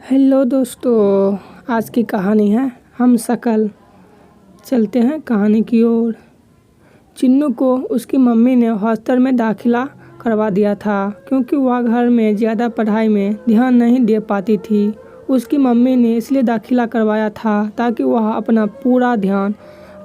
Hello दोस्तों, आज की कहानी है हम शकल। चलते हैं कहानी की ओर। चिन्नू को उसकी मम्मी ने हॉस्टल में दाखिला करवा दिया था क्योंकि वह घर में ज़्यादा पढ़ाई में ध्यान नहीं दे पाती थी। उसकी मम्मी ने इसलिए दाखिला करवाया था ताकि वह अपना पूरा ध्यान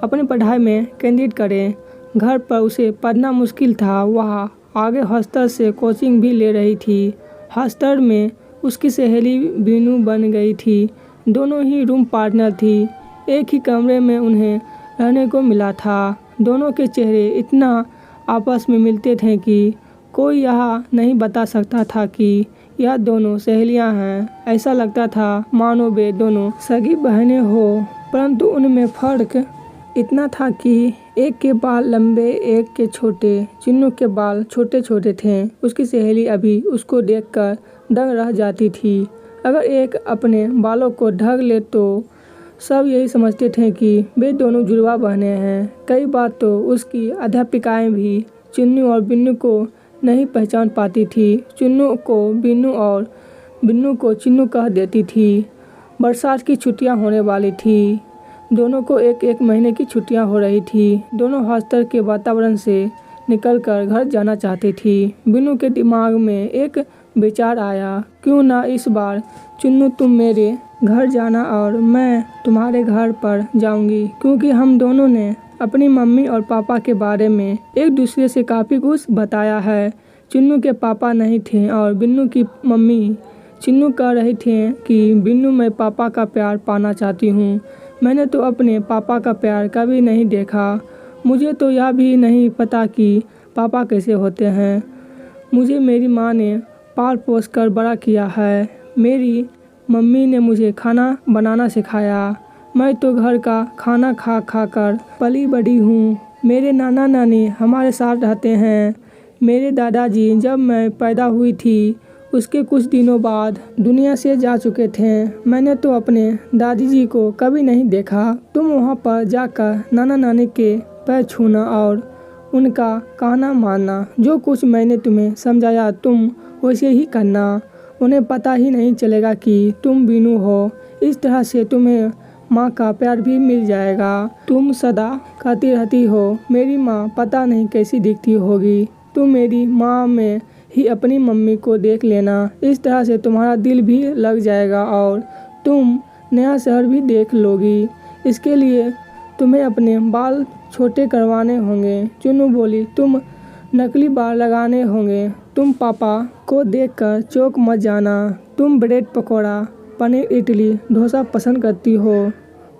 अपनी पढ़ाई में केंद्रित करे। घर पर उसे पढ़ना मुश्किल था, वह आगे हॉस्टल से कोचिंग भी ले रही थी। हॉस्टल में उसकी सहेली बीनू बन गई थी। दोनों ही रूम पार्टनर थी। एक ही कमरे में उन्हें रहने को मिला था। दोनों के चेहरे इतना आपस में मिलते थे कि कोई यह नहीं बता सकता था कि यह दोनों सहेलियां हैं। ऐसा लगता था मानो वे दोनों सगी बहनें हो, परंतु उनमें फ़र्क इतना था कि एक के बाल लंबे, एक के छोटे। चिन्नू के बाल छोटे छोटे थे। उसकी सहेली अभी उसको देखकर दंग रह जाती थी। अगर एक अपने बालों को ढक ले तो सब यही समझते थे कि वे दोनों जुड़वा बहनें हैं। कई बार तो उसकी अध्यापिकाएं भी चिन्नू और बिन्नू को नहीं पहचान पाती थी। चिन्नू को बिन्नू और बिन्नू को चिन्नू कह देती थी। बरसात की छुट्टियां होने वाली थी। दोनों को एक एक महीने की छुट्टियां हो रही थी। दोनों हॉस्टल के वातावरण से निकलकर घर जाना चाहती थी। बिन्नू के दिमाग में एक विचार आया, क्यों ना इस बार चिन्नू तुम मेरे घर जाना और मैं तुम्हारे घर पर जाऊंगी, क्योंकि हम दोनों ने अपनी मम्मी और पापा के बारे में एक दूसरे से काफ़ी कुछ बताया है। चिन्नू के पापा नहीं थे और बिन्नू की मम्मी। चिन्नू कह रही थी कि बिन्नू, मैं पापा का प्यार पाना चाहती हूँ। मैंने तो अपने पापा का प्यार कभी नहीं देखा। मुझे तो यह भी नहीं पता कि पापा कैसे होते हैं। मुझे मेरी माँ ने पाल पोस कर बड़ा किया है। मेरी मम्मी ने मुझे खाना बनाना सिखाया। मैं तो घर का खाना खा खा कर पली बड़ी हूँ। मेरे नाना नानी हमारे साथ रहते हैं। मेरे दादाजी जब मैं पैदा हुई थी उसके कुछ दिनों बाद दुनिया से जा चुके थे। मैंने तो अपने दादी जी को कभी नहीं देखा। तुम वहाँ पर जाकर नाना नानी के पैर छूना और उनका कहना मानना। जो कुछ मैंने तुम्हें समझाया तुम वैसे ही करना। उन्हें पता ही नहीं चलेगा कि तुम बीनू हो। इस तरह से तुम्हें माँ का प्यार भी मिल जाएगा। तुम सदा कहती रहती हो, मेरी माँ पता नहीं कैसी दिखती होगी। तुम मेरी माँ में ही अपनी मम्मी को देख लेना। इस तरह से तुम्हारा दिल भी लग जाएगा और तुम नया शहर भी देख लोगी। इसके लिए तुम्हें अपने बाल छोटे करवाने होंगे। चुन्नू बोली, तुम नकली बाल लगाने होंगे। तुम पापा को देखकर चौंक मत जाना। तुम ब्रेड पकौड़ा, पनीर इडली, डोसा पसंद करती हो,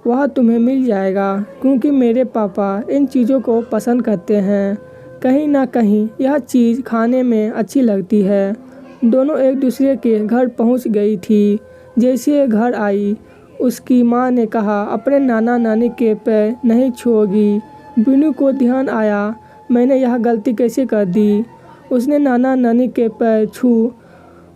वह तुम्हें मिल जाएगा, क्योंकि मेरे पापा इन चीज़ों को पसंद करते हैं। कहीं ना कहीं यह चीज़ खाने में अच्छी लगती है। दोनों एक दूसरे के घर पहुंच गई थी। जैसे घर आई उसकी माँ ने कहा, अपने नाना नानी के पैर नहीं छूओगी। बिन्नू को ध्यान आया, मैंने यह गलती कैसे कर दी। उसने नाना नानी के पैर छू।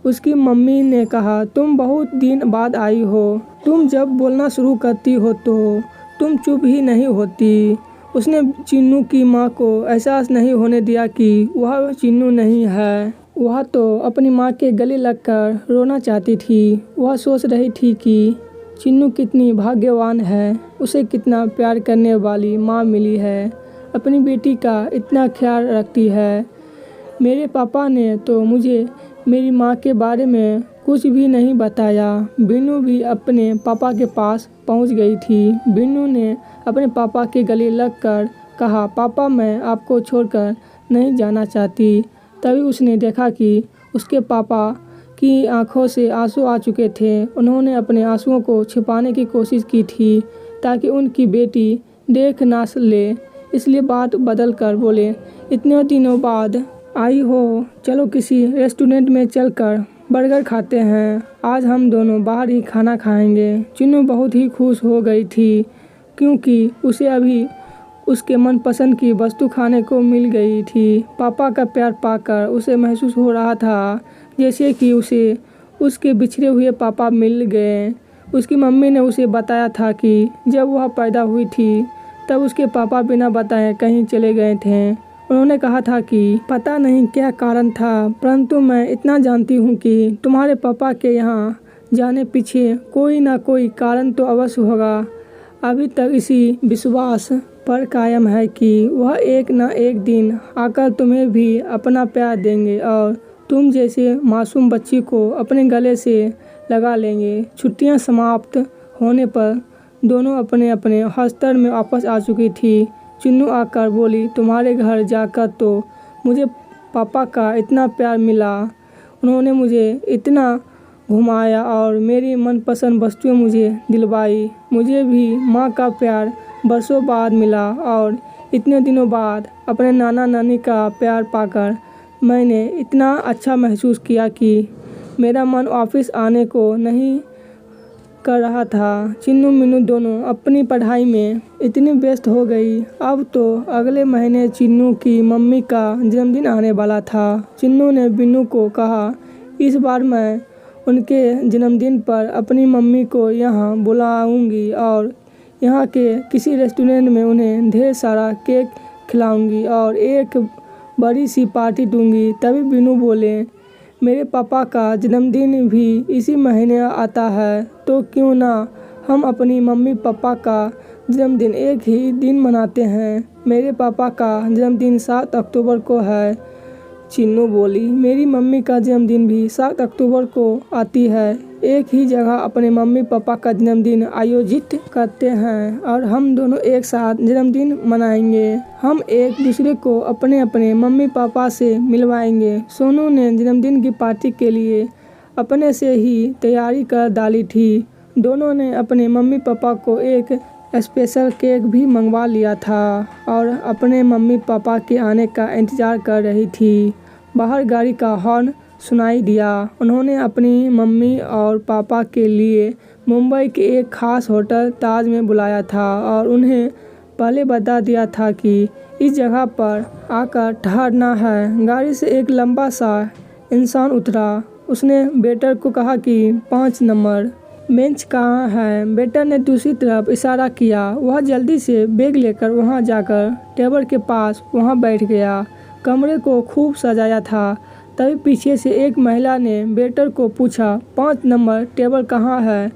उसकी मम्मी ने कहा, तुम बहुत दिन बाद आई हो। तुम जब बोलना शुरू करती हो तो तुम चुप ही नहीं होती। उसने चिन्नू की माँ को एहसास नहीं होने दिया कि वह चिन्नू नहीं है। वह तो अपनी माँ के गले लगकर रोना चाहती थी। वह सोच रही थी कि चिन्नू कितनी भाग्यवान है, उसे कितना प्यार करने वाली माँ मिली है, अपनी बेटी का इतना ख्याल रखती है। मेरे पापा ने तो मुझे मेरी माँ के बारे में कुछ भी नहीं बताया। बिन्नू भी अपने पापा के पास पहुँच गई थी। बिन्नू ने अपने पापा के गले लगकर कहा, पापा मैं आपको छोड़कर नहीं जाना चाहती। तभी उसने देखा कि उसके पापा की आंखों से आंसू आ चुके थे। उन्होंने अपने आंसुओं को छिपाने की कोशिश की थी ताकि उनकी बेटी देख ना ले, इसलिए बात बदल कर बोले, इतने दिनों बाद आई हो, चलो किसी रेस्टोरेंट में चलकर बर्गर खाते हैं। आज हम दोनों बाहर ही खाना खाएंगे। चिन्नू बहुत ही खुश हो गई थी क्योंकि उसे अभी उसके मनपसंद की वस्तु खाने को मिल गई थी। पापा का प्यार पाकर उसे महसूस हो रहा था जैसे कि उसे उसके बिछड़े हुए पापा मिल गए। उसकी मम्मी ने उसे बताया था कि जब वह पैदा हुई थी तब उसके पापा बिना बताए कहीं चले गए थे। उन्होंने कहा था कि पता नहीं क्या कारण था, परंतु मैं इतना जानती हूँ कि तुम्हारे पापा के यहाँ जाने पीछे कोई ना कोई कारण तो अवश्य होगा। अभी तक इसी विश्वास पर कायम है कि वह एक न एक दिन आकर तुम्हें भी अपना प्यार देंगे और तुम जैसे मासूम बच्ची को अपने गले से लगा लेंगे। छुट्टियां समाप्त होने पर दोनों अपने अपने हॉस्टल में वापस आ चुकी थी। चिन्नू आकर बोली, तुम्हारे घर जाकर तो मुझे पापा का इतना प्यार मिला, उन्होंने मुझे इतना घुमाया और मेरी मनपसंद वस्तुएं मुझे दिलवाई। मुझे भी माँ का प्यार बरसों बाद मिला और इतने दिनों बाद अपने नाना नानी का प्यार पाकर मैंने इतना अच्छा महसूस किया कि मेरा मन वापस आने को नहीं कर रहा था। चिन्नू मीनू दोनों अपनी पढ़ाई में इतनी व्यस्त हो गई। अब तो अगले महीने चिन्नू की मम्मी का जन्मदिन आने वाला था। चिन्नू ने बिन्नू को कहा, इस बार मैं उनके जन्मदिन पर अपनी मम्मी को यहाँ बुलाऊंगी और यहाँ के किसी रेस्टोरेंट में उन्हें ढेर सारा केक खिलाऊंगी और एक बड़ी सी पार्टी दूंगी। तभी बिन्नू बोले, मेरे पापा का जन्मदिन भी इसी महीने आता है, तो क्यों ना हम अपनी मम्मी पापा का जन्मदिन एक ही दिन मनाते हैं। मेरे पापा का जन्मदिन 7 अक्टूबर को है। चिन्नू बोली, मेरी मम्मी का जन्मदिन भी 7 अक्टूबर को आती है। एक ही जगह अपने मम्मी पापा का जन्मदिन आयोजित करते हैं और हम दोनों एक साथ जन्मदिन मनाएंगे। हम एक दूसरे को अपने अपने मम्मी पापा से मिलवाएंगे। सोनू ने जन्मदिन की पार्टी के लिए अपने से ही तैयारी कर डाली थी। दोनों ने अपने मम्मी पापा को एक स्पेशल केक भी मंगवा लिया था और अपने मम्मी पापा के आने का इंतज़ार कर रही थी। बाहर गाड़ी का हॉर्न सुनाई दिया। उन्होंने अपनी मम्मी और पापा के लिए मुंबई के एक खास होटल ताज में बुलाया था और उन्हें पहले बता दिया था कि इस जगह पर आकर ठहरना है। गाड़ी से एक लंबा सा इंसान उतरा। उसने वेटर को कहा कि 5 नंबर बेंच कहाँ है। वेटर ने दूसरी तरफ इशारा किया। वह जल्दी से बैग लेकर वहां जाकर टेबल के पास वहां बैठ गया। कमरे को खूब सजाया था। तभी पीछे से एक महिला ने वेटर को पूछा, 5 नंबर टेबल कहाँ है।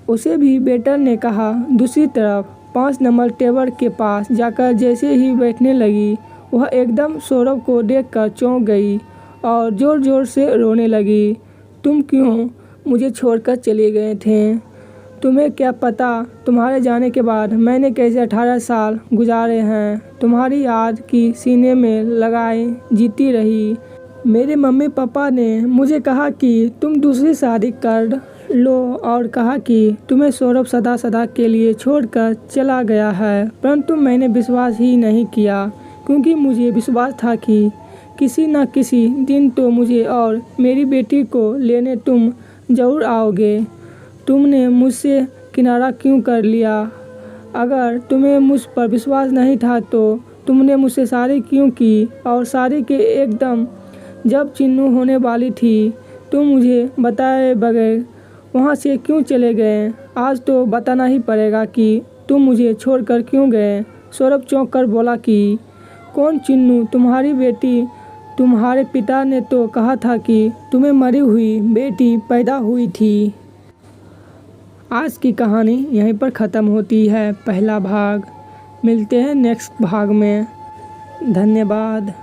उसे भी वेटर ने कहा दूसरी तरफ। 5 नंबर टेबल के पास जाकर जैसे ही बैठने लगी, वह एकदम सौरभ को देखकर चौंक गई और जोर जोर से रोने लगी। तुम क्यों मुझे छोड़कर चले गए थे? तुम्हें क्या पता तुम्हारे जाने के बाद मैंने कैसे 18 साल गुजारे हैं। तुम्हारी याद की सीने में लगाए जीती रही। मेरे मम्मी पापा ने मुझे कहा कि तुम दूसरी शादी कर लो और कहा कि तुम्हें सौरभ सदा सदा के लिए छोड़कर चला गया है, परंतु मैंने विश्वास ही नहीं किया, क्योंकि मुझे विश्वास था कि किसी न किसी दिन तो मुझे और मेरी बेटी को लेने तुम ज़रूर आओगे। तुमने मुझसे किनारा क्यों कर लिया? अगर तुम्हें मुझ पर विश्वास नहीं था तो तुमने मुझसे शादी क्यों की? और शादी के एकदम जब चिन्नू होने वाली थी, तुम मुझे बताए बगैर वहाँ से क्यों चले गए? आज तो बताना ही पड़ेगा कि तुम मुझे छोड़कर क्यों गए। सौरभ चौंक कर बोला कि कौन चिन्नू? तुम्हारी बेटी। तुम्हारे पिता ने तो कहा था कि तुम्हें मरी हुई बेटी पैदा हुई थी। आज की कहानी यहीं पर ख़त्म होती है, पहला भाग। मिलते हैं नेक्स्ट भाग में। धन्यवाद।